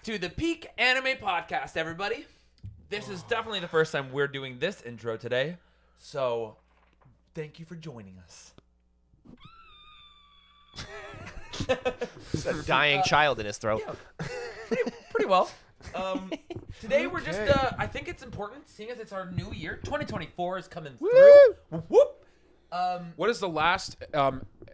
to the Peak Anime Podcast, everybody. This is definitely the first time we're doing this intro today, so thank you for joining us. There's a dying child in his throat. Yeah, pretty well. Today we're just, I think it's important, seeing as it's our new year. 2024 is coming through. Whoop, whoop. What is the last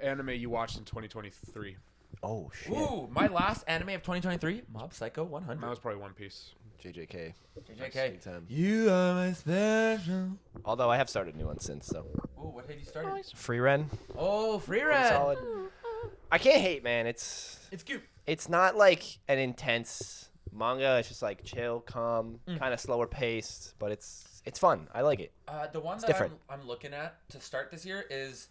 anime you watched in 2023? Oh, shit. Ooh, my last anime of 2023, Mob Psycho 100. That was probably One Piece. JJK. JJK. Big time. You are my special. Although I have started new ones since, so. Ooh, what have you started? Free Ren. Oh, Free Pretty Red. solid. I can't hate, man. It's cute. It's not like an intense manga. It's just like chill, calm, kind of slower paced, but it's fun. I like it. The one It's that different. I'm looking at to start this year is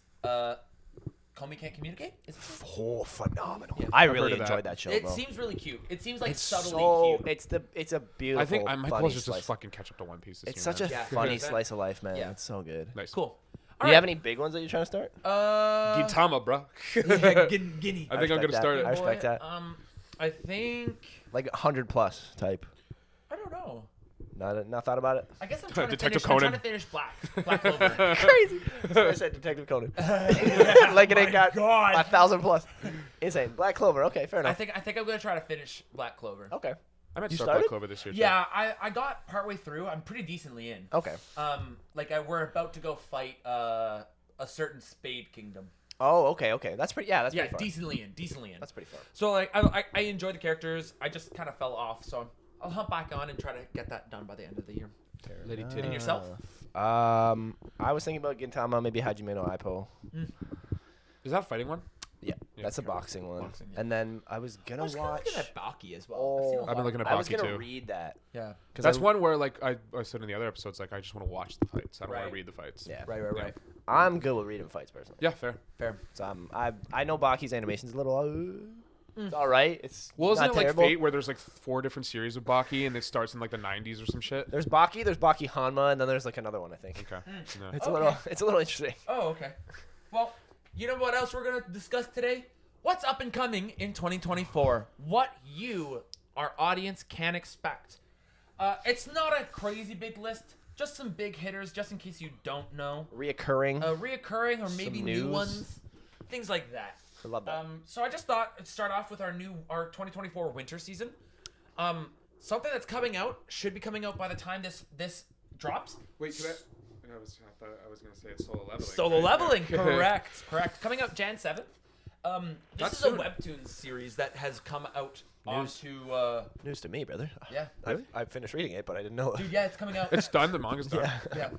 Komi Can't Communicate. Is it? Oh, phenomenal. Yeah. I I've really heard of enjoyed that. that show, It bro. seems really cute. It seems like It's subtly so cute. it's a beautiful. I think my goal funny is just to slice. fucking catch up to One Piece this It's year, such a man. Yeah, funny 100%. slice of life, man. Yeah. It's so good. Nice. Cool. Do you have any big ones that you're trying to start? Gintama, bro. Yeah, Guinea. I think I'm gonna start I it. respect that. I think Like 100+ type. I don't know. Not thought about it. I guess I'm trying Detective to finish. Conan. I'm trying to finish Black Clover. Crazy. That's what I said, Detective Conan. Like it ain't got God. 1,000+. Insane. Black Clover. Okay, fair I enough. think I'm gonna try to finish Black Clover. Okay. I might You start started? Black Clover this year. Yeah, I got partway through. I'm pretty decently in. Okay. We're about to go fight a certain Spade Kingdom. Oh, okay. That's pretty. Yeah, that's Yeah, pretty fun. decently in. That's pretty fun. So like I enjoy the characters. I just kind of fell off, so I'll hop back on and try to get that done by the end of the year. Lady And Titty. yourself? I was thinking about Gintama, maybe Hajime no Ippo. Is that a fighting one? Yeah, Yeah, that's a okay. boxing one. Boxing, yeah. And then I was I gonna was kind of watch. looking at Baki as well. Oh, I've been looking at I was Baki gonna too. read that. Yeah. That's one where like I said in the other episodes, like I just want to watch the fights. I don't want Right. to read the fights. Yeah. Right. I'm good with reading fights personally. Yeah, fair. So I know Baki's animation's a little. It's all right. It's Well, isn't not it like terrible. Fate where there's like 4 different series of Baki and it starts in like the 90s or some shit? There's Baki Hanma, and then there's like another one I think. Okay. No. It's Okay. a little interesting. Oh, okay. Well, you know what else we're gonna discuss today? What's up and coming in 2024? What you, our audience, can expect. It's not a crazy big list. Just some big hitters, just in case you don't know. Reoccurring. Reoccurring or maybe Some new news. ones. Things like that. I love that. So I just thought I'd start off with our 2024 winter season. Something that's coming out, should be coming out by the time this drops. Wait, I thought I was gonna say it's solo leveling. Solo leveling, correct. Coming out Jan 7th. This That's is soon. a webtoon series that has come out News. onto. News to me, brother. Yeah, I finished reading it, but I didn't know. dude. Yeah, it's coming out. It's done. The manga's done. Yeah,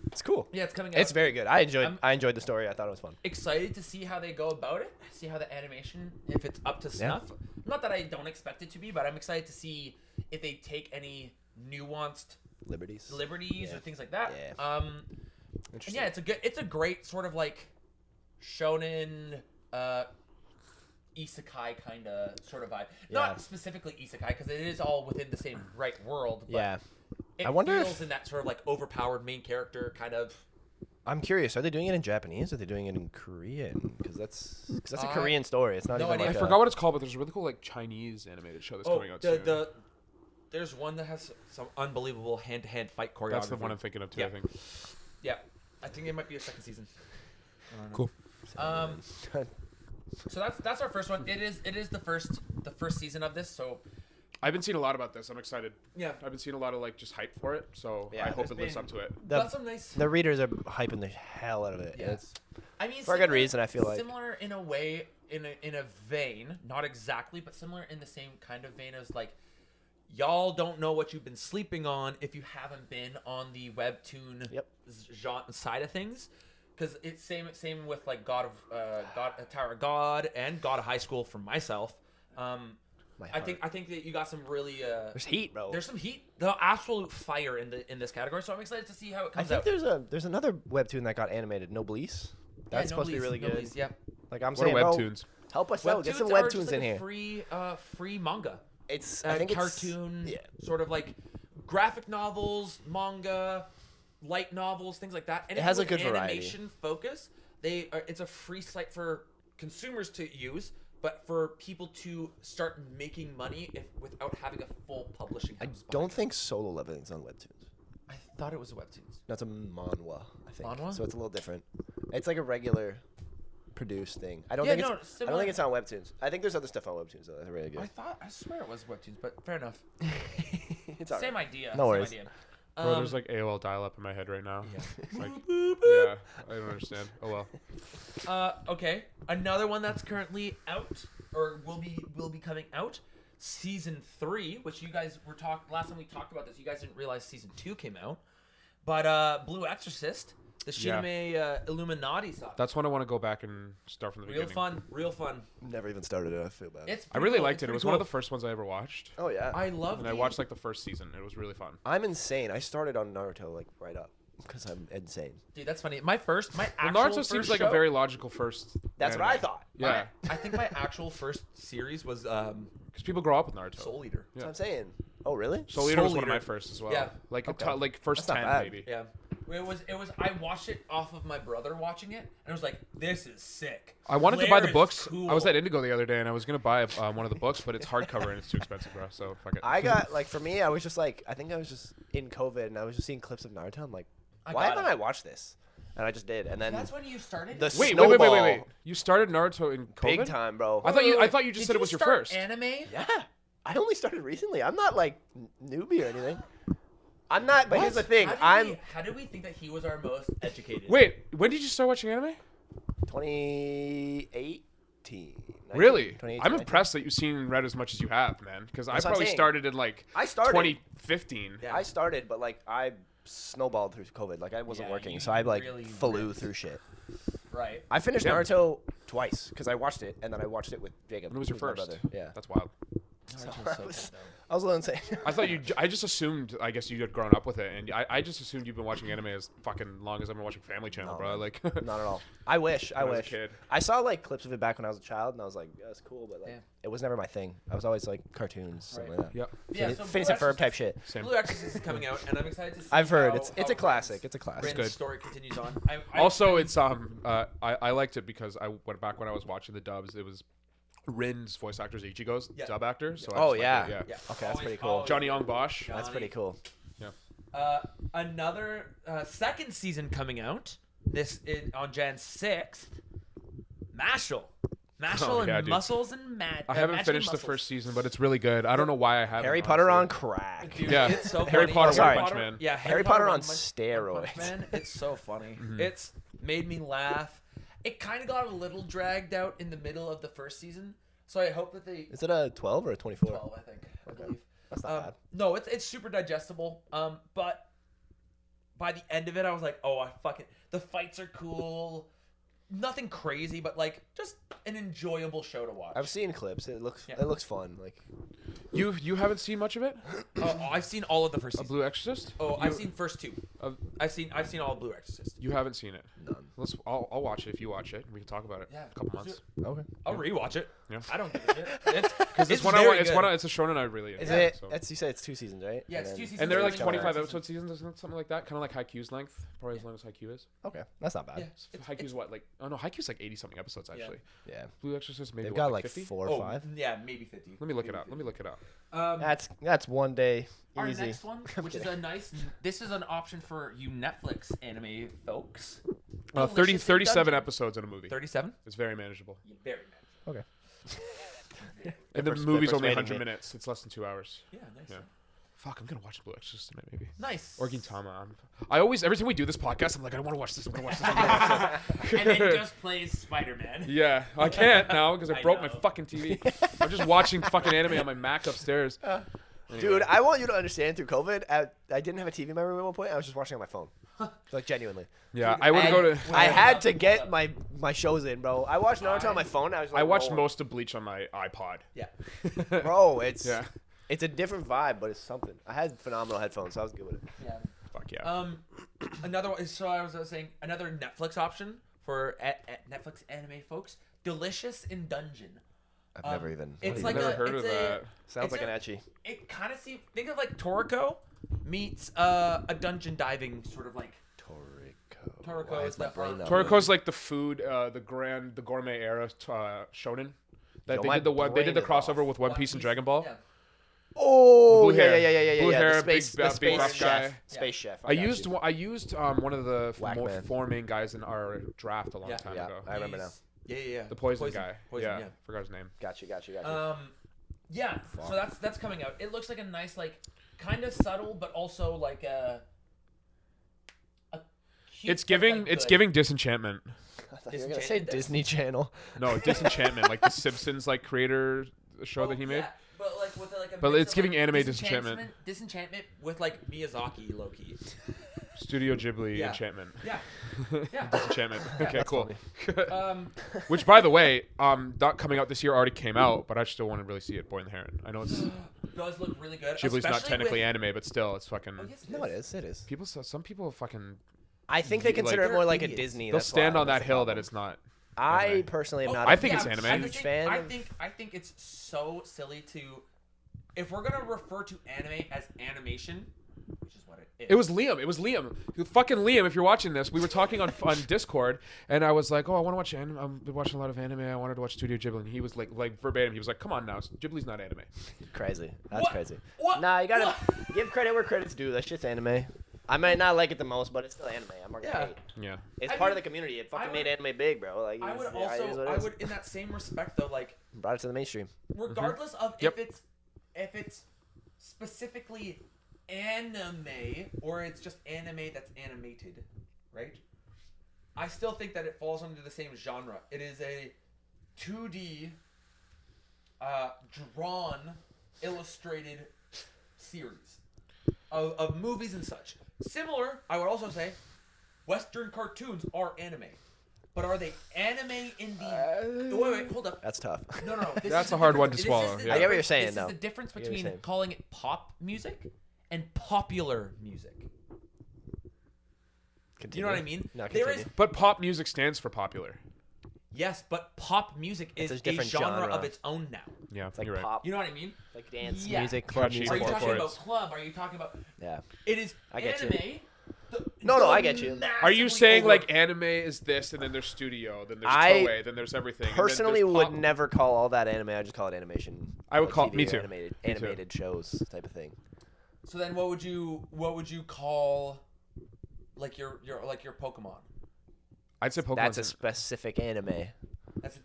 It's cool. yeah, it's coming out. It's very good. I I'm- enjoyed the story. I thought it was fun. Excited to see how they go about it. See how the animation, if it's up to snuff. Not that I don't expect it to be, but I'm excited to see if they take any nuanced Liberties. liberties or things like that. Yeah. And Interesting. yeah, it's a great sort of like shonen isekai kind of sort of vibe. Yeah. Not specifically isekai because it is all within the same world. But Yeah. it I wonder feels if- in that sort of like overpowered main character kind of. I'm curious. Are they doing it in Japanese? Or are they doing it in Korean? Because that's a I- Korean story. It's not no even idea. like I a- forgot what it's called, but there's a really cool like Chinese animated show that's coming out soon. There's one that has some unbelievable hand-to-hand fight choreography. That's the one I'm thinking of too. Yeah. I think. Yeah, I think it might be a second season. Cool. So that's our first one. It is the first season of this. So I've been seeing a lot about this. I'm excited. yeah, I've been seeing a lot of like just hype for it, so Yeah, I hope there's it lives been- up to it. The, got some nice. the readers are hyping the hell out of it. Yeah. It's I mean, for a good reason, I feel like. similar in a way, in a vein, not exactly, but similar in the same kind of vein as like, y'all don't know what you've been sleeping on if you haven't been on the webtoon genre side of things, because it's same with like Tower of God and God of High School for myself. I think that you got some really there's heat, bro. there's some heat, the absolute fire in this category. So I'm excited to see how it I comes think out. there's another webtoon that got animated, Noblesse. That's supposed to be really good. Yeah. Like I'm What are saying, bro, webtoons? help us out. Get some are webtoons just like in a here. free manga. It's I think cartoon, it's sort of like graphic novels, manga, light novels, things like that. And It has a with good variety. animation focus. It's a free site for consumers to use. but for people to start making money without having a full publishing house. I don't think Solo Leveling's on Webtoons. I thought it was a Webtoons. That's a manhwa, I think. Manhwa? So it's a little different. It's like a regular produced thing. I don't think it's on Webtoons. I think there's other stuff on Webtoons though. That's really good. I swear it was Webtoons, but fair enough. It's all Same right. idea. No worries. Same idea. Bro, there's like AOL dial-up in my head right now. Yeah. It's like, yeah, I don't understand. Oh well. Okay. Another one that's currently out or will be coming out. Season 3, which you guys were last time we talked about this, you guys didn't realize season 2 came out. But Blue Exorcist, the Shinanagins Illuminati stuff. That's when I want to go back and start from the beginning. Real fun. Never even started it. I feel bad. I really liked it. It was one of the first ones I ever watched. Oh yeah. I loved it. And I watched like the first season. It was really fun. I'm insane. I started on Naruto like right up because I'm insane. Dude, that's funny. My actual Naruto first seems like show, a very logical first. That's anime. what I thought. Yeah. I think my actual first series was Because people grow up with Naruto. Soul Eater. That's what I'm saying. Oh really? Soul Eater was Soul one of my Eater. first as well. Yeah. Like Okay. like first That's not 10 bad. maybe. Yeah. It was. I watched it off of my brother watching it, and I was like, "This is sick." I wanted to buy the Blair is books. cool. I was at Indigo the other day and I was gonna buy one of the books, but it's hardcover and it's too expensive, bro. So fuck it. I got like for me, I was just like I think I was just in COVID and I was just seeing clips of Naruto. I'm like, why haven't I watched this? And I just did, and then That's when you started. the Wait. snowball, You started Naruto in COVID? big time, bro. I thought you just said it was your start first. anime. Yeah, I only started recently. I'm not like newbie or anything. I'm not, but here's the thing. How did we think that he was our most educated? Wait, when did you start watching anime? 2018. Really? 2018, I'm impressed that you've seen and read as much as you have, man. Because I That's what I'm probably saying. started in like I started. 2015. Yeah. I started, but like I snowballed through COVID. Like I wasn't Yeah, working, you so I like really flew ripped. through shit. Right. I finished Yeah. Naruto twice because I watched it and then I watched it with Jacob. When was your who's my first? brother. Yeah. That's wild. I was a little insane. I just assumed, I guess you had grown up with it, and I just assumed you've been watching anime as fucking long as I've been watching Family Channel, No, bro. man. Like, Not at all. I wish. when I was a kid. I saw like clips of it back when I was a child, and I was like, yeah, that's cool, but like, Yeah. it was never my thing. I was always like cartoons, something Right. like that. Yep. Yeah. Fin- So Phineas Blue and Ferb Exorcist- type shit. Same. Blue Exorcist is coming out, and I'm excited to see. I've heard how- it's how a Bryn's- classic. It's a classic. Bryn's good. story continues on. Also, it's I liked it because I went back when I was watching the dubs. It was Rin's voice actor's Ichigo's Yeah. dub actor. So I Oh just liked yeah. it, yeah. Yeah. Okay, that's pretty cool. Always- Johnny Young Bosch. Yeah. That's pretty cool. Another second season coming out on Jan 6th. Mashal. Oh, and yeah, dude. Muscles and Mad. I haven't Magic finished the Muscles. first season, but it's really good. I don't know why I haven't. Harry Potter on honestly. crack. Dude, Yeah. it's so Harry funny. Potter One Punch Man. Yeah, Harry Potter on One Punch steroids. Man, it's so funny. Mm-hmm. It's made me laugh. It kind of got a little dragged out in the middle of the first season, so I hope that they Is it a 12 or a 24? 12, I think. I believe. That's not bad. No, it's super digestible. But by the end of it, I was like, oh, the fights are cool. Nothing crazy, but like just an enjoyable show to watch. I've seen clips. It looks fun. Like You haven't seen much of it? I've seen all of the first A season. Blue Exorcist? I've seen first two. I've seen all of Blue Exorcist. You haven't seen it. none. I'll watch it if you watch it. We can talk about it Yeah. in a couple months. Okay. I'll rewatch it. Yeah. I don't give a shit. Because it's one very it's good. one it's a shonen I really Is enjoy. it? So. You said it's 2 seasons, right? Yeah, it's then- 2 seasons. And they're like Season 25 one. episode seasons, isn't it? Something like that. Kind of like Haikyuu's length. Probably as long as Haikyuu is. Okay, that's not bad. Yeah. Yeah. Haikyuu's what? Like, oh no, Haikyuu's like 80 something episodes actually. Blue Exorcist maybe They've what, got like like 50? 4 or Oh, 5. yeah, maybe 50. Let me look it Maybe up. 50. That's one day Our easy. next one, which is this is an option for you Netflix anime folks. 37 episodes in a movie. 37? It's very manageable. Very nice. Okay. And the first- movie's first only rating 100 hit. minutes. It's less than 2 hours. Yeah, nice. Yeah. Fuck, I'm gonna watch Blue Exorcist tonight maybe. Nice. Or Gintama. I always, every time we do this podcast, I'm like, I don't want to watch this. I'm gonna watch this. I'm gonna watch this. And then just plays Spider-Man. Yeah, I can't now because I I broke my know. fucking TV. I'm just watching fucking anime on my Mac upstairs. Anyway. Dude, I want you to understand through COVID, I didn't have a TV in my room at one point. I was just watching on my phone. Like, genuinely. Yeah, I would And go to. I had to get my shows in, bro. I watched Naruto on my phone. I was like, I watched rolling. most of Bleach on my iPod. Yeah. Bro, it's Yeah. it's a different vibe, but it's something. I had phenomenal headphones, so I was good with it. Yeah. Fuck yeah. Another one. So I was saying another Netflix option for Netflix anime folks. Delicious in Dungeon. I've never even. It's I've like never a, heard it's of a, that. Sounds it's like a- an etchy. It kind of think of like Toriko meets a dungeon diving sort of like. Toriko. Why is my brain not Toriko's like the food, the gourmet era shonen. That Yo, they my did the one. They brain did the is crossover off. with One Piece and Dragon Ball. Yeah. Oh, Blue hair. Blue yeah. hair, The space, big, the big space buff chef. guy. Space chef. I used one of the Whack man. four main guys in our draft a long time ago. I remember now. Yeah. The poison guy. Poison, yeah, forgot his name. Got you. Yeah. So that's coming out. It looks like a nice, like, kind of subtle, but also like a cute, It's giving Disenchantment. I thought you were gonna say Disney Channel. No, Disenchantment, like the Simpsons like creator show that he made. Yeah, but like with like a But mix it's of, giving like, anime Disenchantment. Disenchantment with like Miyazaki low key. Studio Ghibli Yeah. Enchantment. Yeah. Yeah. Disenchantment. Okay, That's cool. Um. Which, by the way, not coming out this year already came out, but I still want to really see it. Boy and the Heron. I know it's Does look really good. Ghibli's not especially technically with, anime, but still, it's fucking. Oh, yes, No, it is. It is. People, some people fucking. I think they consider like- it more like a idiots. Disney. They'll that's stand why, on that that's the hill problem. that it's not. I anime. personally am not. I think it's anime. a huge fan. I think it's so silly to, if we're gonna refer to anime as animation, which is what it is. It was Liam. Fucking Liam, if you're watching this, we were talking on Discord, and I was like, "Oh, I want to watch anime. I've been watching a lot of anime. I wanted to watch Studio Ghibli." And he was like verbatim. He was like, "Come on now, Ghibli's not anime." Crazy. That's What? crazy. What? Nah, you gotta What? give credit where credit's due. That shit's anime. I might not like it the most, but it's still anime. I'm not gonna Yeah. hate. Yeah. It's I part of mean, the community. It I fucking would- made anime big, bro. Like, I would it is what it I is. would in that same respect though, like Brought it to the mainstream. regardless of Yep. if it's specifically anime or it's just anime that's animated, right? I still think that it falls under the same genre. It is a 2D drawn illustrated series of movies and such. Similar, I would also say, Western cartoons are anime. But are they anime in the... wait, hold up. That's tough. No. This That's is the a hard one difference. to swallow, This is the yeah. I get what you're difference- saying, This though. is the difference I get what you're between saying. calling it pop music and popular music. You know what I mean? No, There continue. is... But pop music stands for popular. Yes, but pop music is a a different genre genre. of its own now. Yeah, It's like you're right. pop, You know what I mean? like dance Yeah. music, Got club you. music. Are you for talking it. about club? Are you talking about... Yeah. It is I get you. anime. No, I get you. Are you massively saying over- like anime is this, and then there's studio, then there's I Toei, then there's everything? and then Personally, there's would pop? never call all that anime. I just call it animation. I would Like call- TV me or too. Animated, Me too. animated shows type of thing. So then, what would you call like your Pokemon? I'd say Pokemon. That's a specific anime.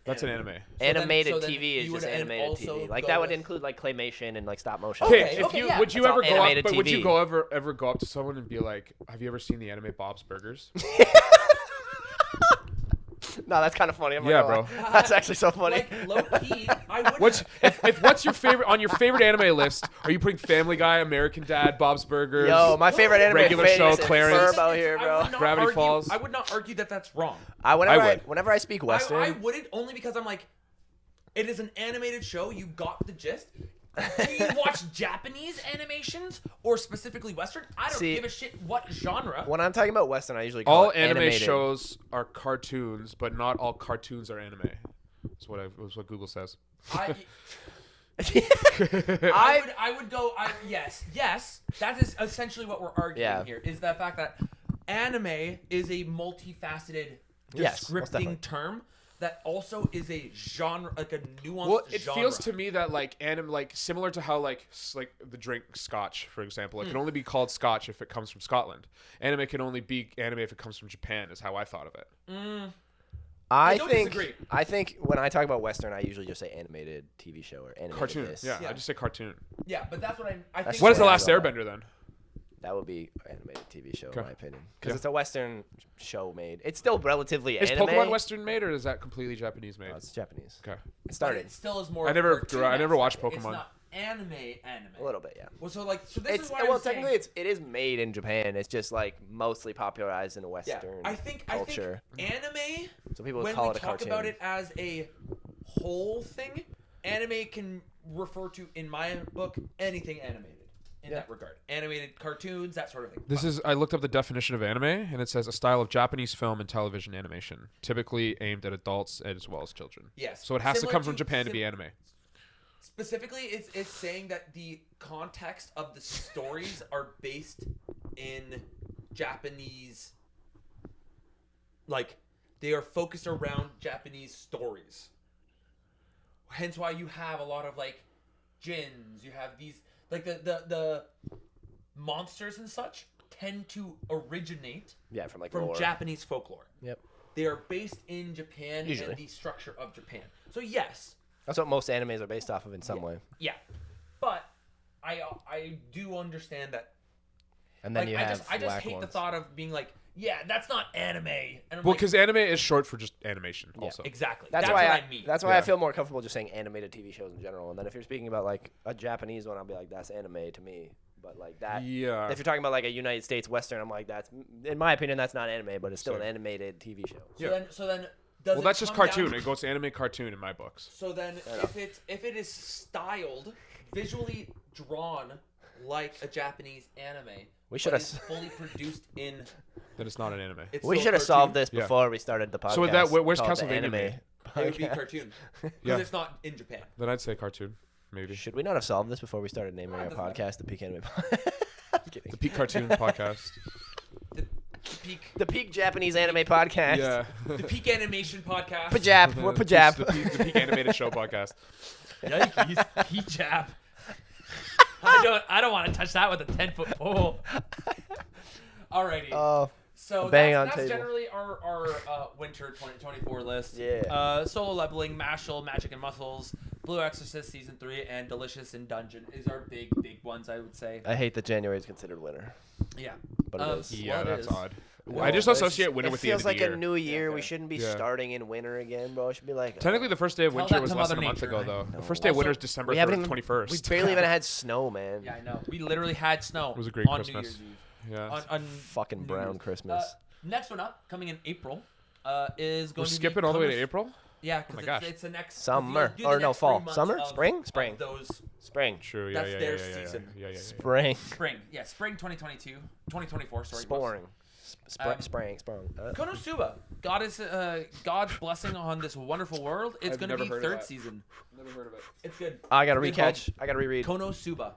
That's an anime. Animated so then TV is you just would animated also TV. Like go that would with- include like claymation and like stop motion. Okay, Okay, if you yeah. would you That's ever all go up, animated but would you TV. go ever go up to someone and be like, "Have you ever seen the anime Bob's Burgers?" No, that's kind of funny. I'm not Yeah, gonna bro. lie. That's actually so funny. Like low key, I would. What's your favorite on your favorite anime list? Are you putting Family Guy, American Dad, Bob's Burgers? Yo, my favorite anime Regular fan show, is Clarence. Ferb out here, bro. Gravity Falls. I would not argue that that's wrong. Whenever I speak Western, I wouldn't, only because I'm like, it is an animated show. You got the gist. Do you watch Japanese animations or specifically Western? I don't See, give a shit what genre. when I'm talking about Western, I usually call All it anime animated. shows are cartoons, but not all cartoons are anime. That's what Google says. I I would go. Yes. That is essentially what we're arguing Yeah. here. Is the fact that anime is a multifaceted Yes, most descripting definitely. term that also is a genre, like a nuanced Well, it genre. feels to me that like similar to how like the drink Scotch, for example, it can only be called Scotch if it comes from Scotland. Anime can only be anime if it comes from Japan. Is how I thought of it. I don't think disagree. I think when I talk about Western, I usually just say animated TV show or animated Cartoon. this. Yeah, Yeah. I just say cartoon. Yeah, but that's what I think. What is the Yeah, last I love Airbender then? That would be animated TV show, Okay. in my opinion, because Yeah. it's a Western show made. It's still relatively Is anime. Pokemon Western made or is that completely Japanese made? No, it's Japanese. Okay. It But started it still is more. I never cartoon I never watched aspect. It's Pokemon. not anime. a little bit, yeah. Well, so this It's is why well, I'm saying, technically, it is made in Japan. It's just like mostly popularized in Western I think culture. anime. So people would When call we it a talk cartoon. about it as a whole thing, anime can refer to, in my book, anything animated. In that regard, animated cartoons, that sort of thing. I looked up the definition of anime and it says a style of Japanese film and television animation, typically aimed at adults as well as children. Yes. So it has to Similar come from Japan to be anime. Specifically, it's saying that the context of the stories are based in Japanese, like they are focused around Japanese stories. hence why you have a lot of like djinns. You have these like the monsters and such tend to originate from lore. Japanese folklore. Yep. They are based in Japan Usually. and the structure of Japan. So yes. That's what most animes are based off of in some way. Yeah. But I do understand that. And then like, you have I just whack hate ones. the thought of being like, yeah, that's not anime. And I'm Well, like, because anime is short for just animation. Also, exactly. That's what why I mean. That's why I Yeah. feel more comfortable just saying animated TV shows in general. And then if you're speaking about like a Japanese one, I'll be like, that's anime to me. But like that. Yeah. If you're talking about like a United States Western, I'm like, that's in my opinion, that's not anime, but it's still Same. an animated TV show. So then does Well, it that's just come cartoon. down- It goes anime cartoon in my books. So then if it is styled, visually drawn like a Japanese anime, We should but have. is fully produced in. Then it's not an anime. It's We still should have cartoon. solved this Yeah. before we started the podcast. So with that, where's called the Castlevania anime made? It would be podcast. cartoon because Yeah. it's not in Japan. Then I'd say cartoon, maybe. Should we not have solved this before we started naming No, it our doesn't matter. podcast the Peak Anime Podcast? I'm kidding. The Peak Cartoon Podcast. The peak, The Peak Japanese Anime Podcast. Yeah. the peak animation podcast. Pajab. We're The Pajab. Peak Animated Show Podcast. Yikes, peak jab. I don't want to touch that with a 10-foot pole. Alrighty. Oh, So bang that's on table. generally our winter 2024 list. Yeah. Solo Leveling, Mashal, Magic and Muscles, Blue Exorcist Season 3, and Delicious in Dungeon is our big ones, I would say. I hate that January is considered winter, Yeah. but it is. Yeah, Well, it that's is. odd. No, I just but it's- associate winter with the end of the It feels like year. a new year. fair. We shouldn't be Yeah. starting in winter again, bro. It should be like. Technically, the first day of Tell winter that was to less than Mother a month Nature. ago, though. No. The first day of Also, winter is December we haven't 21st. We barely even had snow, man. Yeah, I know. We literally had snow. It was a great on Christmas. New Year's Eve. Yeah. On Fucking New brown Year's. Christmas. Next one up, coming in April, is going We're to be skipping all the way to Konos- April? Yeah, Oh my because gosh. it's the next Summer. do the Or no, next fall. 3 months Summer? of- Spring? of Spring. those Spring. True, yeah, That's yeah, their yeah, yeah, season. Yeah. Spring. spring. Yeah, spring 2024. Sorry. Sporing. Um, Sprang. Konosuba, God's blessing on this wonderful world. It's I've going to never be heard of third that. season. Never heard of it. It's good. I gotta Good call. recatch. I gotta reread. Konosuba.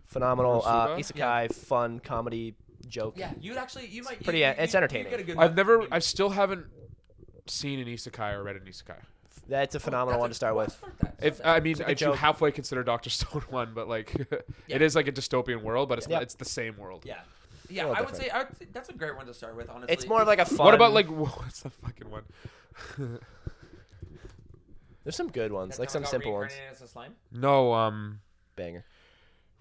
Phenomenal. Konosuba? Isekai, fun comedy joke. Yeah, you might. pretty- you, it's you- entertaining. You get a good I still haven't seen an isekai or read an isekai. That's a phenomenal one to start with. I mean, It's a good I do joke. halfway consider Doctor Stone one, but like, Yeah. it is like a dystopian world, but it's Yep. not, it's the same world. Yeah. Yeah, little I would say that's a great one to start with. Honestly, It's more of like a fun. What about like what's the fucking one? There's some good ones, That like time some I got simple ones. reincarnated as a slime? No, Banger.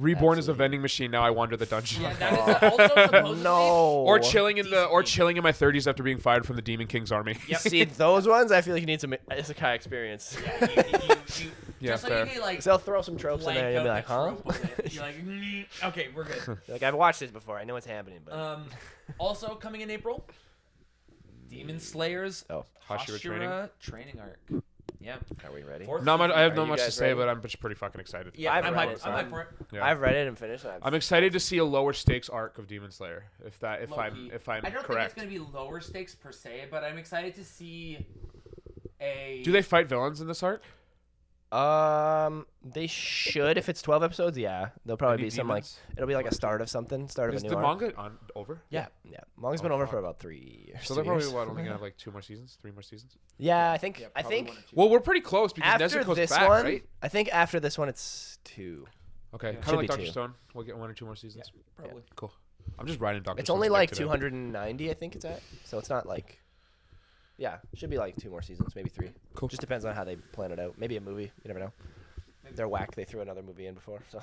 Reborn is a Absolutely. vending machine. Now I wander the dungeon. Yeah, that is also supposedly. No. Or chilling in the Decent. chilling in my 30s after being fired from the Demon King's army. Yep. See, those ones, I feel like you need some isekai experience. Yeah, you Yeah, just fair. like you get like 'Cause they'll throw some tropes in blank there, and you'll be out like, the huh? trope of it. You're like, okay, we're good. Like, I've watched this before. I know what's happening, but Also coming in April, Demon Slayers oh, Hashira training. arc. Yeah. are we ready? Fourth Not much. I have Are not you much to guys say, ready? but I'm just pretty fucking excited. Yeah, I've I'm read hyped. it, I'm so hyped for it. Yeah. I've read it and finished it. I'm excited to see a lower stakes arc of Demon Slayer. If I'm Low-key. I don't correct. think it's gonna be lower stakes per se, but I'm excited to see a. Do they fight villains in this arc? They should if it's 12 episodes. Yeah, there'll probably Any be some like demons? it'll be like a start of something, start of Is a new the arc. manga over? Yeah. Manga's been Oh, over fuck. for about 3 years. So 2 they're probably years. only gonna have like 2 more seasons, 3 more seasons. Yeah, I think Yeah, I probably think one or two. Well, we're pretty close because after Nezuko's this back, one, right? I think after this one it's 2. Okay, Yeah. kind Should of be like Doctor 2. Stone. We'll get 1 or 2 more seasons. Probably. Cool. I'm just riding Doctor. It's only like 290, I think it's at. So it's not like. Yeah, should be like 2 more seasons, maybe 3. Cool. Just depends on how they plan it out. Maybe a movie. You never know. They're whack. They threw another movie in before, so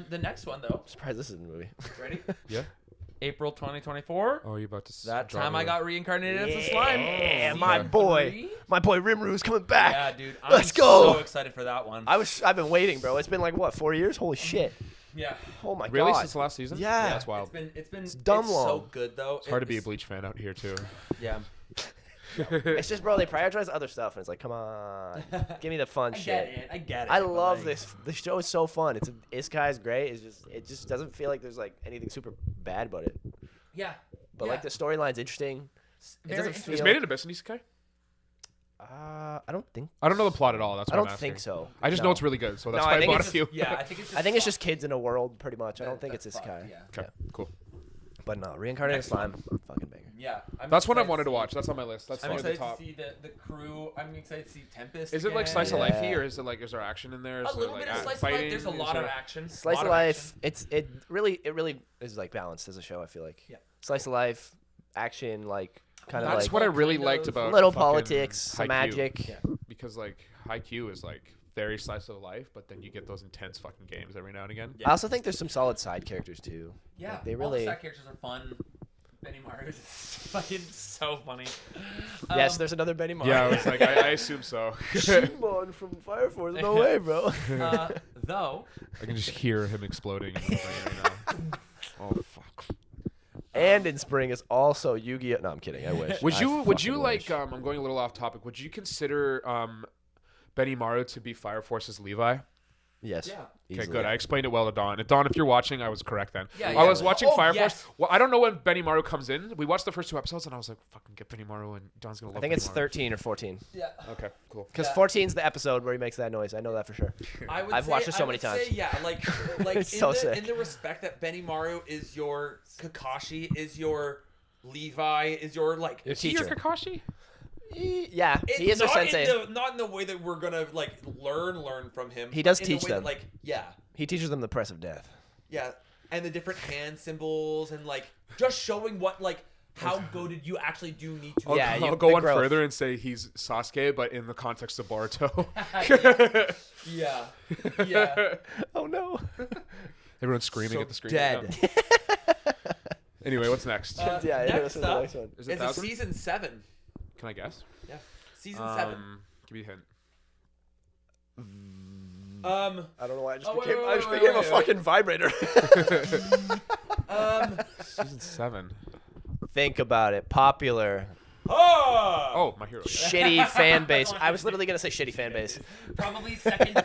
The next one though. surprised this isn't a movie. Ready? Yeah. April 2024. Oh, you about to? That draw time me I a- got reincarnated as a slime. Yeah, Season my boy. 3. My boy Rimru's coming back. Yeah, dude. I'm Let's go. so excited for that one. I've been waiting, bro. It's been like what, 4 years? Holy shit! Yeah. Oh my Really, god. since the last season? Yeah. That's wild. It's been dumb so long. good though. It's hard to be a Bleach fan out here too. Yeah. It's just, bro, they prioritize other stuff, and it's like, come on, give me the fun I shit. get it. I get it. I but, love like, this. The show is so fun. Isekai is great. It just doesn't feel like there's like anything super bad about it. Yeah. But yeah. like the storyline's interesting. It Very doesn't interesting. Is feel. Made in Abyss an isekai? I don't think. I don't know the plot at all. That's I what don't I'm asking. think so. I just No. know it's really good, so that's No, why I I think bought a it's few. Yeah, I think it's just. I think it's just kids in a world, pretty much. I don't think it's That's Isekai. fine, yeah. Okay, cool. But no, reincarnated Next slime, fucking banger. Yeah, That's one I excited wanted to see- watch. That's on my list. That's I'm one at the excited to top. see the crew. I'm excited to see Tempest. Is it like again. slice of Yeah. lifey, or is it like is there action in there? Is A there little like bit of slice fighting? of life. There's a Is lot of there- action. Slice lot of life. action. It really is like balanced as a show. I feel like. Yeah. Slice of life, action, like kind of That's like what I really kind liked of about little fucking politics, some Haikyuu. magic. Yeah. Because like Haikyuu is like very slice of life, but then you get those intense fucking games every now and again. Yeah. I also think there's some solid side characters too. Yeah, Like, they all the really. side characters are fun. Benny Maru is fucking so funny. Yes, there's another Benny Maru. Yeah, I was like, I assume so. Shimon from Fire Force. No way, bro. Though. I can just hear him exploding in the thing right now. Oh fuck. And in spring is also Yu-Gi-Oh. No, I'm kidding. I wish. Would I you fucking like wish. I'm going a little off topic. Would you consider Benny Maru to be Fire Force's Levi? Yes. Yeah. Okay, easily. good. I explained it well to Don. Don, if you're watching, I was correct then. Yeah, I yeah. was watching Oh, Fire yes. Force. Well, I don't know when Benny Maru comes in. We watched the first 2 episodes, and I was like, "Fucking get Benny Maru," and Don's gonna love. I think Benny it's Maru. 13 or 14. Yeah. Okay, cool. Because Yeah. 14's the episode where he makes that noise. I know that for sure. I've watched it so many times. Yeah, like It's so sick. in the respect that Benny Maru is your Kakashi, is your Levi, is your like Your Is he your teacher. Kakashi? Yeah, he is our not sensei. not in the way that we're gonna like learn from him. He does but in the teach way that, them. like He teaches them the press of death. yeah, and the different hand symbols and like just showing what like how goaded you actually do need to. I'll, Yeah, I'll you- go the on growth. further and say he's Sasuke, but in the context of Boruto. yeah, yeah. Oh no. Everyone's screaming So at the screen. dead. Anyway, what's next? Yeah, yeah, next this is the up next one. Is it is a 1,000? season 7. Can I guess? Yeah, season 7. Give me a hint. I don't know why I just Oh, wait, became, wait, I just wait, became wait, a wait. fucking vibrator. Season 7. Think about it. Popular, Oh, My Hero. Yeah. shitty fan base. I was literally gonna say shitty fan base. Probably second,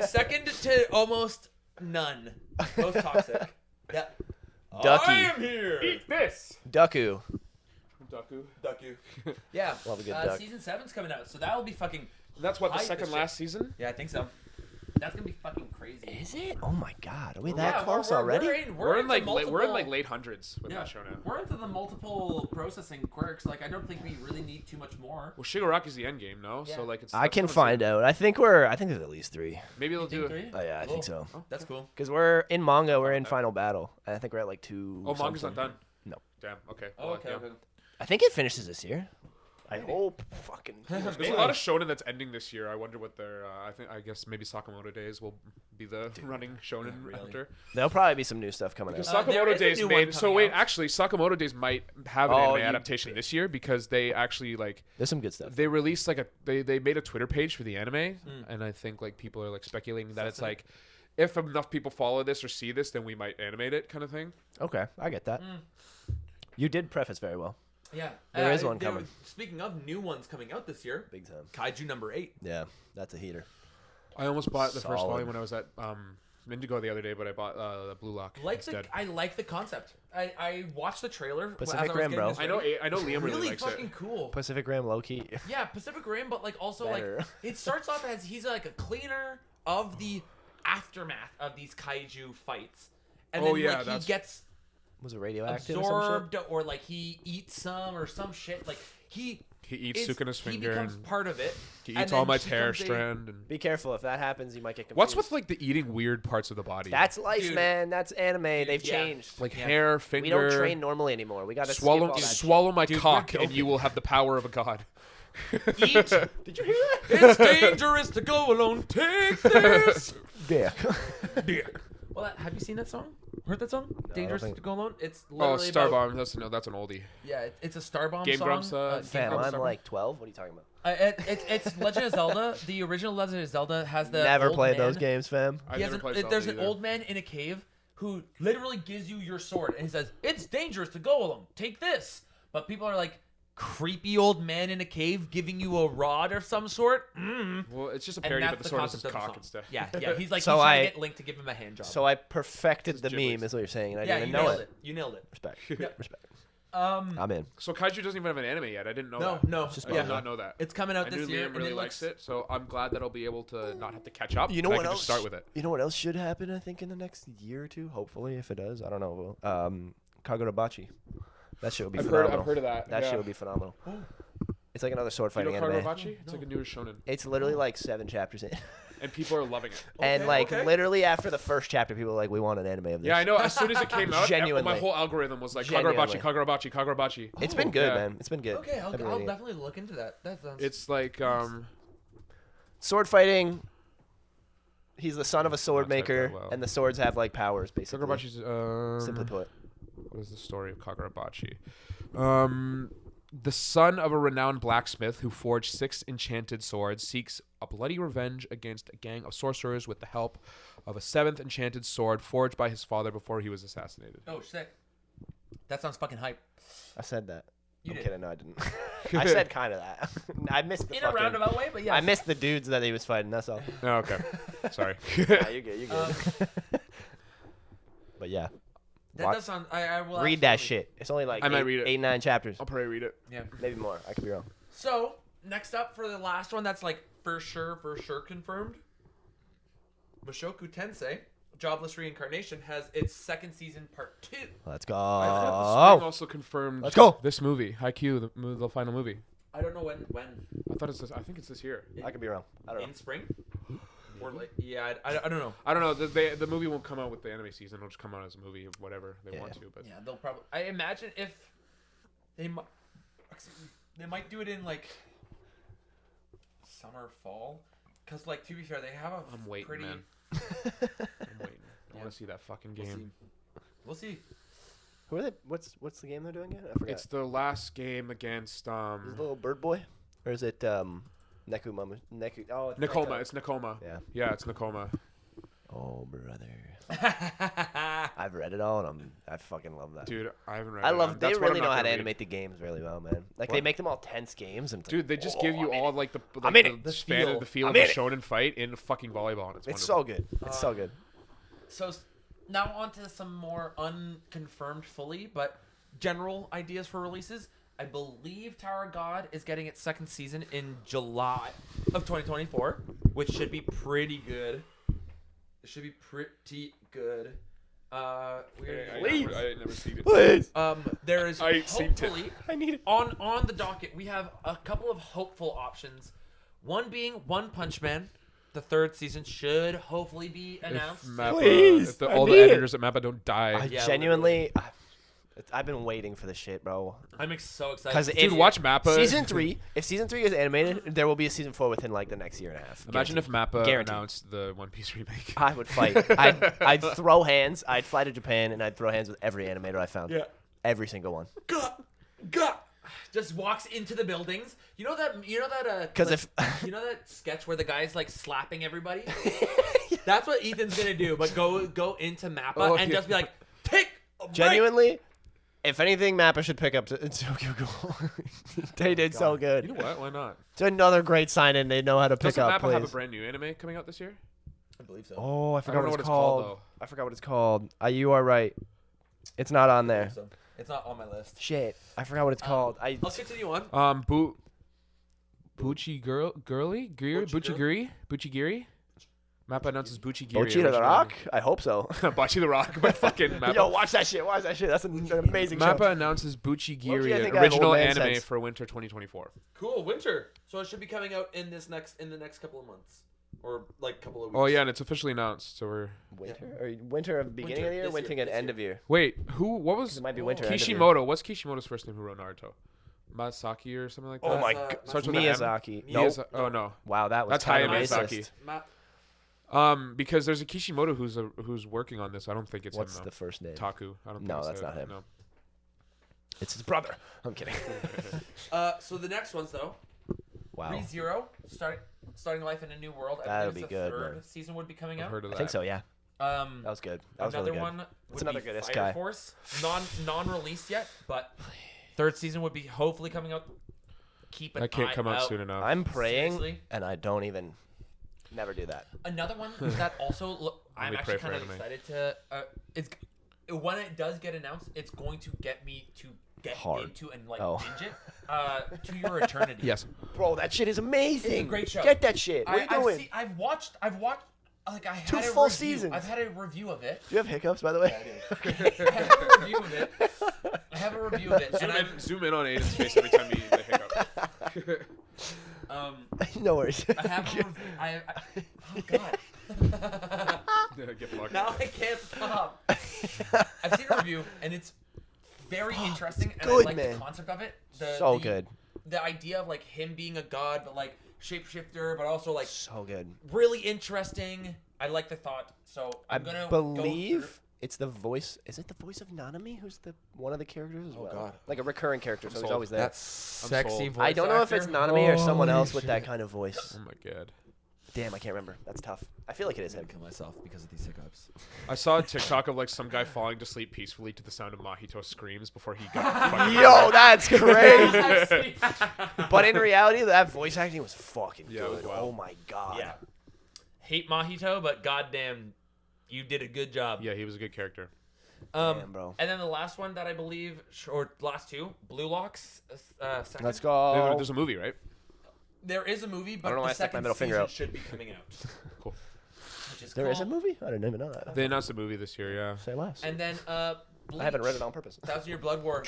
second to almost none. Most toxic. Yeah. Ducky. I am here. Eat this. Duku. Daku. Ducky. Yeah. Love a good duck. Season 7's coming out, so that'll be fucking. That's what the Hype second as last season. Yeah, I think so. That's gonna be fucking crazy. Is it? Oh my god. Are we Yeah, that close already? We're in into like late hundreds with Yeah, that show now. we're into the multiple processing quirks. Like, I don't think we really need too much more. Well, Shigaraki's the end game, no? Yeah. So like it's. I that's can what it's find like. out. I think there's at least 3. Maybe they'll do. Think 3? Oh yeah, I think Cool. so. That's cool. Because we're in manga, we're in final battle. And I think we're at like 2. Oh, manga's not something. done. No. Damn. Okay. Oh, Well, okay, yeah. okay. I think it finishes this year. I hope. Fucking. There's a lot of shonen that's ending this year. I wonder what their. I guess maybe Sakamoto Days will be the running shonen really? after. There'll probably be some new stuff coming Because out. there Sakamoto is a Days new made. one So coming wait, out. actually, Sakamoto Days might have an Oh, anime you- adaptation this year because they actually like There's some good stuff. they released like they made a Twitter page for the anime, and I think like people are like speculating that it's Something. like if enough people follow this or see this, then we might animate it, kind of thing. Okay, I get that. You did preface very well. Yeah. There is one coming. Speaking of new ones coming out this year, Big time. Kaiju number 8. Yeah, that's a heater. I almost bought the first Solid. volume when I was at Indigo the other day, but I bought the Blue Lock instead. I like the concept. I watched the trailer. Pacific as I was Rim, getting bro. this I know ready. Liam really Really likes fucking it. cool. Pacific Rim, low key. Yeah, Pacific Rim, but like also Better. like it starts off as he's like a cleaner of the aftermath of these kaiju fights, and Oh, then yeah, like he that's- gets Was it radioactive or some absorbed or like he eats some or some shit. Like he eats is- Sukuna's he finger becomes and part of it. he and eats all then my she hair becomes a- strand. And Be careful. If that happens, you might get confused. what's with like the eating weird parts of the body? That's life, Dude. man. That's anime. They've yeah. changed. like Yeah. hair, finger. We don't train normally anymore. We got to Swallow, swallow my Dude, cock, we're and you will have the power of a god. Eat. Did you hear that? It's dangerous to go alone. Take this. Yeah. Dick. Well, have you seen that song? Heard that song? Dangerous think- to go alone. It's Oh, literally about, Starbomb. That's an oldie. Yeah, it's a Starbomb Game song. Grumps, Game Fam, Grumps I'm Starbomb. like 12. What are you talking about? It's Legend of Zelda. The original Legend of Zelda has the Never old played man. those games, fam. I've He has never an, played there's Zelda an either. old man in a cave who literally gives you your sword and he says, "It's dangerous to go alone. Take this." But people are like, creepy old man in a cave giving you a rod of some sort. Well, it's just a And parody, that's but the the sword is concept his of the cock song. instead. Yeah. He's like So he's trying I- to get Link to give him a hand job. So I perfected Just the giblets. meme, is what you're saying, and I yeah, didn't you know nailed it. it. You nailed it. Respect. Yep. Respect. Um, I'm in. So Kaiju doesn't even have an anime yet. I didn't know no, that. no, just I yeah. did not know that. It's coming I out knew this year, Liam and really it likes looks. it, so I'm glad that I'll be able to not have to catch up. You know and what I can else? just start with it. You know what else should happen? I think in the next year or two, hopefully, if it does. I don't know. Kagurabachi. That shit would be I've phenomenal. heard of that. That yeah. shit would be phenomenal. It's like another sword You know fighting anime. Kagurabachi? It's like a newer shonen, It's literally like 7 chapters in. and people are loving it. And literally after the first chapter, people are like, we want an anime of this. Yeah, I know. As soon as it came out, Genuinely. my whole algorithm was like Genuinely. Kagurabachi. It's been good, Yeah. man. It's been good. Okay, I've been I'll reading it. definitely look into that. That sounds. It's like Sword fighting. He's the son of a sword Not typed maker, that well. and the swords have like powers, basically. Kagurabachi's Simply put. What is the story of Kagurabachi? The son of a renowned blacksmith who forged 6 enchanted swords seeks a bloody revenge against a gang of sorcerers with the help of a 7th enchanted sword forged by his father before he was assassinated. Oh, sick. That sounds fucking hype. I said that. You I'm did. kidding. No, I didn't. I said kind of that. I missed the In a roundabout way, but yeah. I missed the dudes that he was fighting. That's all. Oh, okay. Sorry. Nah, you're good. You're good. But yeah, That Watch- does sound. I will read that absolutely- shit. It's only like I might read it. 8, 9 chapters. I'll probably read it. Yeah. Maybe more. I could be wrong. So next up for the last one, that's like for sure confirmed. Mushoku Tensei, Jobless Reincarnation, has its 2nd season part 2. Let's go. I thought the spring also confirmed. Let's go. This movie, Haikyuu, the final movie. I don't know when. I thought it's this. I think it's this year. I could be wrong. I don't know. In spring. Or like, yeah, I don't know. I don't know. The movie won't come out with the anime season. It'll just come out as a movie of whatever they want to. But Yeah, they'll probably. I imagine if they might do it in like summer, fall, because like to be fair, they have a I'm waiting, pretty. man. I'm waiting. I want to see that fucking We'll game. see. We'll see. Who are they? What's the game they're doing again? I forgot. It's the last game against Is it the little bird boy, or is it Neku? Oh, it's Nakoma. It's Nakoma. Yeah. Yeah, it's Nakoma. Oh brother. I've read it all, and I fucking love that. Dude, I haven't read I it. love. They That's what really I'm know not how to gonna read. animate the games really well, man. Like they What? make them all tense games, and it's Dude, they just give you all like the I'm in it. the The span feel. of the feel I'm of a in it. shonen fight in fucking volleyball. And it's it's wonderful. so good. It's so good. So now on to some more unconfirmed fully, but general ideas for releases. I believe Tower of God is getting its 2nd season in July of 2024, which should be pretty good. It should be pretty good. I never seen it. Please. There is I ain't seen it. hopefully I need it. on the docket we have a couple of hopeful options. One being One Punch Man. The 3rd season should hopefully be announced. If Mappa, Please, if I all the need it. editors at Mappa don't die. I Yeah, genuinely, I've been waiting for this shit, bro. I'm so excited. Because Dude, watch Mappa. season 3. If season 3 is animated, there will be a season 4 within like the next year and a half. Imagine if Mappa Guaranteed. announced the One Piece remake. I would fight. I'd throw hands. I'd fly to Japan and I'd throw hands with every animator I found. Yeah. Every single one. Gah! Just walks into the buildings. You know that. Because like, if you know that sketch where the guy's like slapping everybody. That's what Ethan's gonna do. But go into Mappa Oh, and yeah. just be like, take a break. genuinely, if anything, Mappa should pick up Tokyo Ghoul. They did so good. You know what? Why not? It's another great sign-in. They know how to pick Doesn't up. Mappa have a Please. brand new anime coming out this year? I believe so. Oh, I I forgot don't know what what it's it's called, called. though. I forgot what it's called. You are right. It's not on there. So it's not on my list. Shit. I forgot what it's called. I'll continue on. Buchigiri? Mappa announces Buchigiri. Bochi to the Rock? I hope so. Bachi the Rock by fucking Mappa. Yo, watch that shit. Watch that shit. That's an amazing Mappa show. announces Low-key, I Buchigiri, think I have original old man anime sense. for winter 2024. Cool, winter. So it should be coming out in the next couple of months, or like couple of weeks. Oh yeah, and it's officially announced. So we're Winter? Or winter of beginning Winter, of the year? this Winter year, at this end year. of year? wait. Who? What was It might be winter. end of year. Kishimoto? What's Kishimoto's first name? Who wrote Naruto? Masaki or something like that. Oh my That's, god. Starts with an M? Miyazaki. No. Oh no. Wow, that was That's kind of Hayao racist. Miyazaki. Because there's a Kishimoto who's working on this. I don't think it's What's him the though. first name? Taku. I don't. No, think that's it's not him. No. It's his brother. I'm kidding. So the next ones though. Wow. ReZero, starting life in a new world. I That'll believe be it's the good, third man. season would be coming I've out. heard of that. I think so, yeah. That That was good. That was another really good. one would another be good Fire Isekai. Force, non-released yet, but 3rd season would be hopefully coming out. Keep an That can't eye come out soon enough. I'm praying, Seriously? and I don't even... Never do that. Another one that also I'm Only actually pray for kind of anime. excited to. It's when it does get announced, it's going to get me to get Hard. into and like Oh. binge it. To Your Eternity. Yes. Bro, that shit is amazing. It's a great show. Get that shit. What are you doing? I've watched. Like I had Two a full review. seasons. I've had a review of it. Do you have hiccups, by the way? I had a review of it. I have a review of it, and Zoom in on Aidan's face every time you hiccup. No worries. I have a review. Oh God. Get fucked. Now I can't stop. I've seen a review, and it's very interesting, and good, I like man. the concept of it. Good. The idea of like him being a god, but like shapeshifter, but also like So good. really interesting. I like the thought, so I'm gonna believe it's the voice. Is it the voice of Nanami who's the one of the characters as well? God. Like a recurring character, so he's sold. always there. That's sexy sold. voice. I don't know if it's actor. Nanami or someone Holy else with that shit. kind of voice. Oh my god. Damn, I can't remember. That's tough. I feel like it is I'm him. gonna kill myself because of these hiccups. I saw a TikTok of like some guy falling to sleep peacefully to the sound of Mahito screams before he got fucking Yo, that's crazy. But in reality, that voice acting was fucking Yeah, it was good. wild. Oh my god. Yeah. Hate Mahito, but goddamn, you did a good job. Yeah, he was a good character. Damn, bro. And then the last one that I believe, or last two, Blue Locks. Second. Let's go. There's a movie, right? There is a movie, but don't know why the I stuck my second middle finger season out. should be coming out. Cool. Which is There is a cool. movie? I didn't even know that. They announced a movie this year, yeah. Say less. And then I haven't read it on purpose. 1,000 Year Blood War.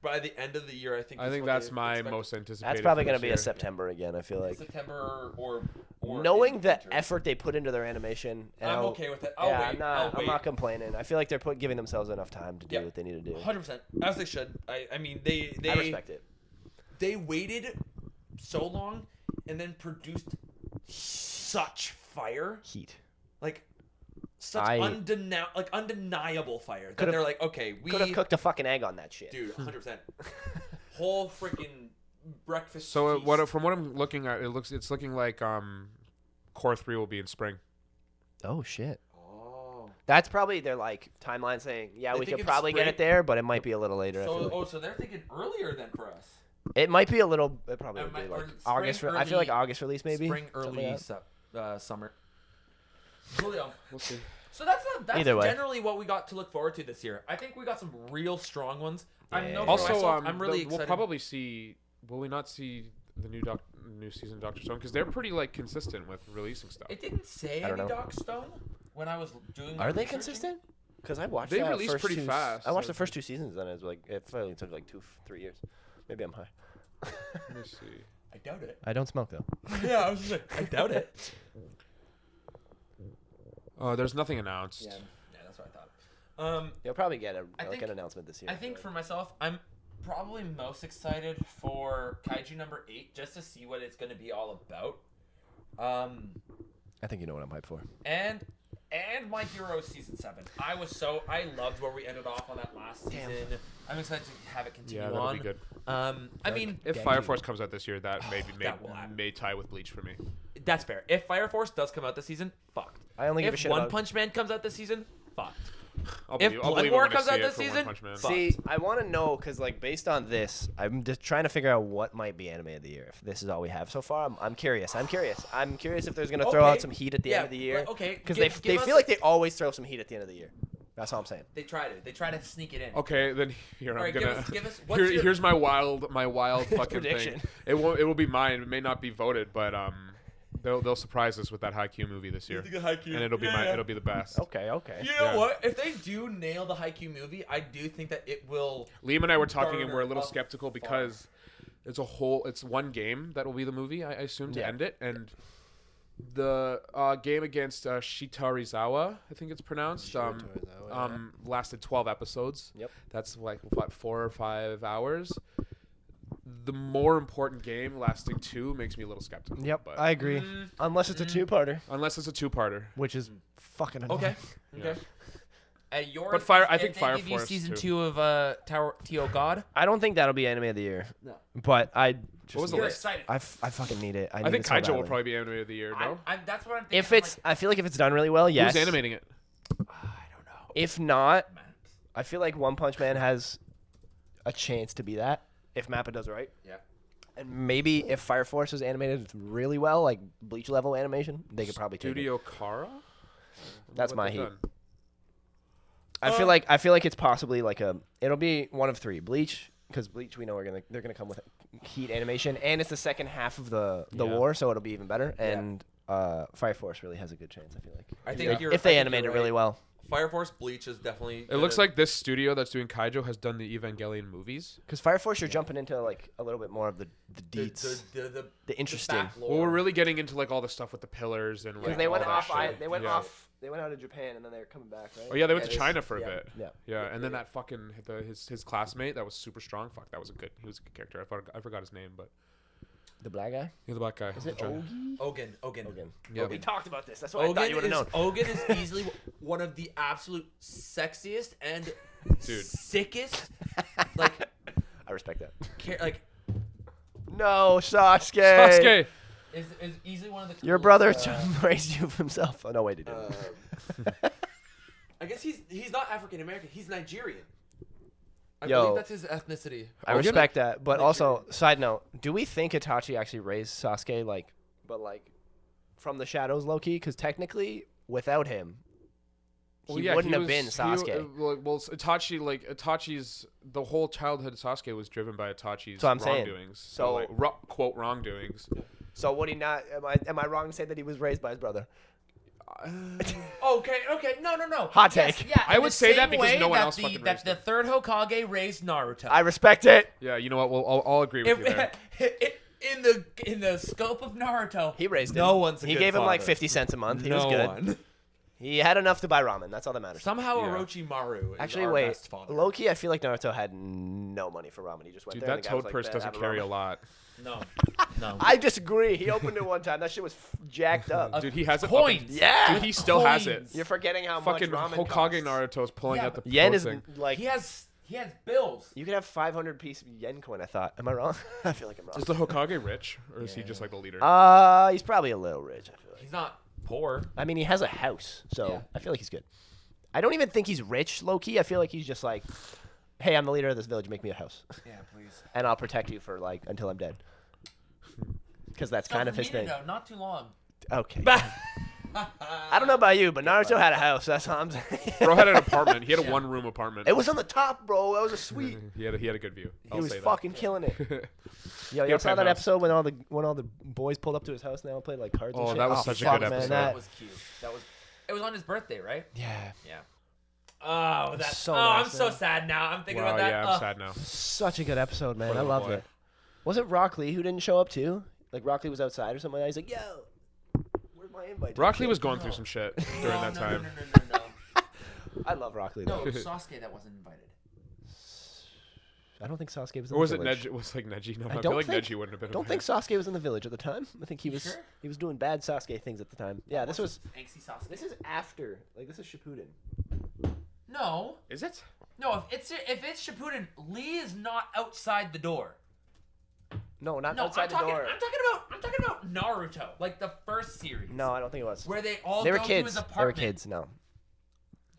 By the end of the year, I think. I is think what that's they my expect. most anticipated. That's probably for going to this be year. a September again, I feel like. September or Knowing in the winter. effort they put into their animation. And I'm how- okay with it. I'll wait. I'm I'll not, wait. I'm not complaining. I feel like they're giving themselves enough time to do Yeah. what they need to do. 100%, as they should. I mean, they I respect it. they waited so long and then produced such fire, Heat. like such undeniable fire that Could've- they're like, okay, we Could have cooked a fucking egg on that shit. dude, 100%, whole freaking breakfast. So feast. from what I'm looking at, it's looking like Core 3 will be in spring. Oh, shit. Oh. That's probably their like timeline saying, yeah, They we think could it's probably get spring? it there, but it might be a little later. I feel So like. so they're thinking earlier than for us. It might be a little. It probably It would be might- like or spring, August. I feel like early- August release maybe. Spring, something early like that. summer. Coolio. We'll see. So that's Either way. generally what we got to look forward to this year. I think we got some real strong ones. I Yeah. know for Also, myself, I'm really excited. we'll probably see. Will we not see the new season of Doctor Stone? Because they're pretty like consistent with releasing stuff. It didn't say I don't any know. Doc Stone when I was doing. my Are they researching. consistent? Because I watched. They that release first pretty two, fast, I watched so- the first 2 seasons, and it was like it finally took like 2-3 years. Maybe I'm high. Let me see. I doubt it. I don't smoke though. Yeah, I was just like, I doubt it. There's nothing announced. Yeah, that's what I thought. You'll probably get I think- an announcement this year. I think for myself, I'm probably most excited for Kaiju number 8 just to see what it's going to be all about. I think you know what I'm hyped for. And My Hero season 7. I loved where we ended off on that last Damn. season. I'm excited to have it continue Yeah, that'll on. be good. I mean, If Dang Fire you. Force comes out this year, that that will happen. may tie with Bleach for me. that's fair. If Fire Force does come out this season, fucked. I only give a If shit One about. Punch Man comes out this season, fucked. I'll If believe, Blood I'll believe War it when I comes see out it this for One season, Punch Man. fuck. See, I want to know because like based on this, I'm just trying to figure out what might be anime of the year. If this is all we have so far, I'm curious. I'm curious if there's gonna throw Okay. out some heat at the end of the year. like, okay. Because give they us feel like they always throw some heat at the end of the year. That's all I'm saying. They try to. They try to sneak it in. Okay, then here I'm Alright, gonna. give us what's your- Here's my wild fucking Prediction. thing. It will be mine. It may not be voted, but they'll surprise us with that Haikyuu movie this year, and it'll be it'll be the best. Okay. You know Yeah. what? If they do nail the Haikyuu movie, I do think that it will. Liam and I were talking, and Burner we're a little up skeptical far. because it's one game that will be the movie. I assume to Yeah. end it, and the game against Shitarizawa, I think it's pronounced. Lasted 12 episodes. Yep. That's like what 4 or 5 hours. The more important game lasting 2 makes me a little skeptical. Yep, but I agree. Unless it's a 2-parter, unless it's a 2-parter. which is fucking annoying. Okay. Yeah. Okay. Your, But Fire- I if think they Fire give you Force, season too. 2 of Tower T.O. God. I don't think that'll be anime of the year. No. But I just What was the You're list? excited. I fucking need it. I need think it so Kaijo will badly. probably be anime of the year. No, That's what I'm thinking. If it's, I feel like if it's done really well, yes. who's animating it? I don't know. If not, Maps. I feel like One Punch Man has a chance to be that if Mappa does right. Yeah. And maybe if Fire Force is animated really well, like Bleach level animation, they could probably take it. Studio Kara. That's What my they've heat. done. I feel like it's possibly like it'll be one of 3. Bleach, because Bleach we know they're gonna come with heat animation, and it's the second half of the Yeah. war, so it'll be even better. And Fire Force really has a good chance. I feel like I think if they I think animate it you're really right. well. Fire Force Bleach is definitely. It looks like this studio that's doing Kaijo has done the Evangelion movies. Because Fire Force, you're jumping into like a little bit more of the deets, the interesting. Well, we're really getting into like all the stuff with the pillars and like. Because they went all that off. shit. They went off. They went out of Japan and then they're coming back, right? Oh yeah, they went to China for a bit. Yeah. Yeah, and then that fucking his classmate that was super strong. Fuck, that was a good. He was a good character. I forgot his name, but The black guy. he's the black guy. Is it Ogi? Ogen. Yeah. We talked about this. That's what I thought you would have known. Ogen is easily one of the absolute sexiest and sickest. Like, I respect that. Like, No, Sasuke. Sasuke. is easily one of the. Your coolest, brother raised you himself. Oh no, wait, he didn't. I guess he's not African American. He's Nigerian. I Yo. believe that's his ethnicity. I respect that, but also, side note: do we think Itachi actually raised Sasuke, but from the shadows, low key? Because technically, without him, he wouldn't have been Sasuke. Itachi's the whole childhood Sasuke was driven by Itachi's So I'm saying. wrongdoings. So- quote wrongdoings. So would he not? Am I wrong to say that he was raised by his brother? Okay. No. Hot Yes, take. yeah, I in would the say that same because way no one that else fucking that raised the him. third Hokage raised Naruto. I respect it. Yeah, you know what? Well, I'll agree with you there. In the scope of Naruto, He raised him. no one's a He good gave him like father. 50 cents a month. He no was good. one. He had enough to buy ramen. That's all that matters. Somehow Yeah. Orochimaru is Actually, our wait. best father. Low key, I feel like Naruto had no money for ramen. He just went Dude, there. that and the guy was toad like, purse "Bet, doesn't have carry a ramen." lot. No. I disagree. He opened it one time. That shit was jacked up. Dude, he has it. Coins. Yeah. Dude, he still has it. Coins. You're forgetting how Fucking much ramen Hokage costs. Naruto's pulling Yeah, out the Yen toad is thing. like He has bills. you could have 500 piece yen coin. I thought. Am I wrong? I feel like I'm Is wrong. the Hokage rich, or is he just like the leader? He's probably a little rich. I feel like. He's not poor. I mean, he has a house, so Yeah. I feel like he's good. I don't even think he's rich, low key. I feel like he's just like, hey, I'm the leader of this village. Make me a house, Yeah, please. and I'll protect you for like until I'm dead. Because that's kind of his thing. Not too long. Okay. I don't know about you, but Naruto had a house. That's all I'm saying. Bro had an apartment. He had a one-room apartment. It was on the top, bro. That was a suite. He had a good view. He was fucking killing it. Yo, He you had saw that penthouse. episode when all the boys pulled up to his house and they all played like cards and Oh, shit? that was such a fuck, good man, episode. That was cute. It was on his birthday, right? yeah. Yeah. Oh, that's so I'm nice, so man. sad now. I'm thinking Wow, about that. yeah, I'm sad now. Such a good episode, man. Poor I little loved boy. it. Was it Rock Lee who didn't show up too? Like Rock Lee was outside or something like that. He's like, yo, where's my invite? to Rock this Lee shit?" was going through some shit during that time. No. I love Rock Lee. No, Though. it was Sasuke that wasn't invited. I don't think Sasuke was in Or was the it village. Neji? Was like Neji? No, I I feel don't like think- Neji wouldn't have been. Don't think invited. Sasuke was in the village at the time. I think he was sure? he was doing bad Sasuke things at the time. Yeah, this was Angsty Sasuke. this is after. Like this is Shippuden. No. Is it? No, if it's Shippuden, Lee is not outside the door. No, not No, outside I'm the talking, door. I'm talking about Naruto, like the first series. No, I don't think it was. Where they all They were go to kids. his They were apartment. kids. No.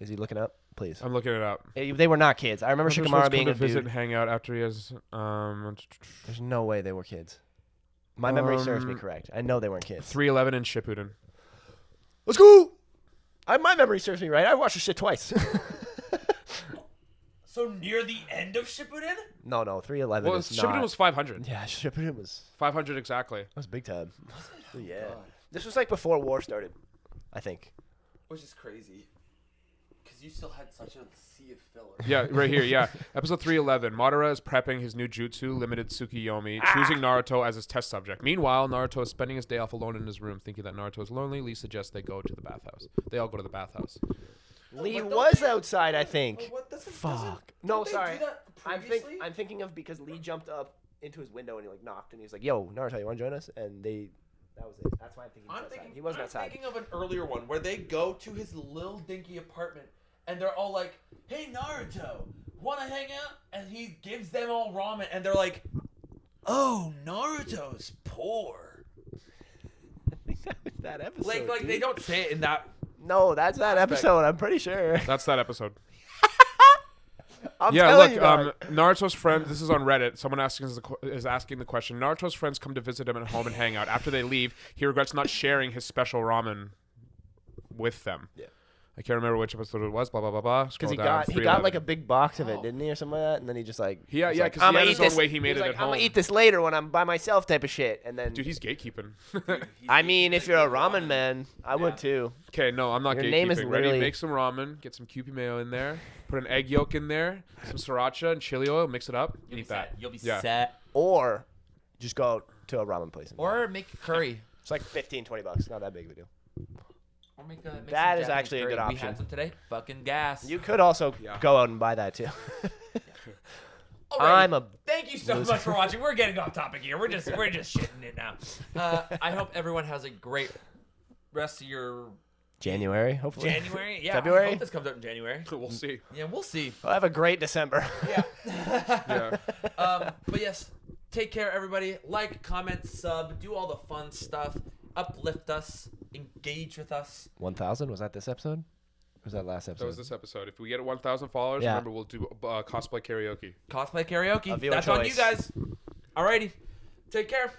Is he looking up? Please. I'm looking it up. They were not kids. I remember Members Shikamaru come being to a visit dude. and hang out after he has. There's no way they were kids. My memory serves me correct. I know they weren't kids. 311 in Shippuden. Let's go. My memory serves me right. I watched this shit twice. So near the end of Shippuden? no, 311 Well, is Shippuden not. was 500. Yeah, Shippuden was 500 exactly. that was big time. Yeah. God. This was like before war started, I think. Which is crazy. Because you still had such a sea of filler. Yeah, right here. Yeah, episode 311. Madara is prepping his new jutsu, limited Tsukiyomi, choosing Naruto as his test subject. Meanwhile, Naruto is spending his day off alone in his room, thinking that Naruto is lonely. Lee suggests they go to the bathhouse. They all go to the bathhouse. Lee but don't was they- outside, I think. Oh, what doesn't, Fuck. No, No, sorry. Do that I'm previously? thinking of because Lee jumped up into his window and he like knocked and he was like, "Yo, Naruto, you want to join us?" And that was it. That's why I'm thinking. He wasn't outside. thinking of an earlier one where they go to his little dinky apartment and they're all like, "Hey Naruto, want to hang out?" And he gives them all ramen and they're like, "Oh, Naruto's poor." I think that was that episode. Like dude. they don't say it in that. No, that's that episode. I'm pretty sure. That's that episode. I'm Yeah, telling look, you, dog. Naruto's friend. This is on Reddit. Someone is asking the question. Naruto's friends come to visit him at home and hang out. After they leave, he regrets not sharing his special ramen with them. Yeah. I can't remember which episode it was. Blah blah blah blah. Because Scroll down. he got like a 311. big box of it, Oh. didn't he, or something like that? And then he just like Yeah, was yeah, like, because he "I'ma had eat his own this." way he made He was it like, at I'm home. gonna eat this later when I'm by myself, type of shit. And then, Dude, he's gatekeeping. I mean, if you're a ramen man, I would too. Okay, no, I'm not Your gatekeeping. name is Ready? literally- Make some ramen. Get some Kewpie mayo in there. Put an egg yolk in there. Some sriracha and chili oil. Mix it up. You'll be Eat that. set. You'll be Yeah. set. Or just go to a ramen place. Or make curry. It's like $15-20. Not that big of a deal. Or make That some is Japanese actually a curry. good We option. had some today. Fucking gas. You could also Yeah. go out and buy that too. Alrighty. I'm a Thank you so much for watching. We're getting off topic here. We're just shitting it now. I hope everyone has a great rest of your January, hopefully. January. Yeah, February? I hope this comes out in January. We'll see. Yeah, we'll see. We'll have a great December. Yeah. Yeah. But yes, take care, everybody. Like, comment, sub, do all the fun stuff. Uplift us. Engage with us. 1,000? Was that this episode? Or was that last episode? That was this episode. If we get 1,000 followers, Yeah. remember we'll do cosplay karaoke. Cosplay karaoke. Of your That's on you choice. guys. Alrighty. Take care.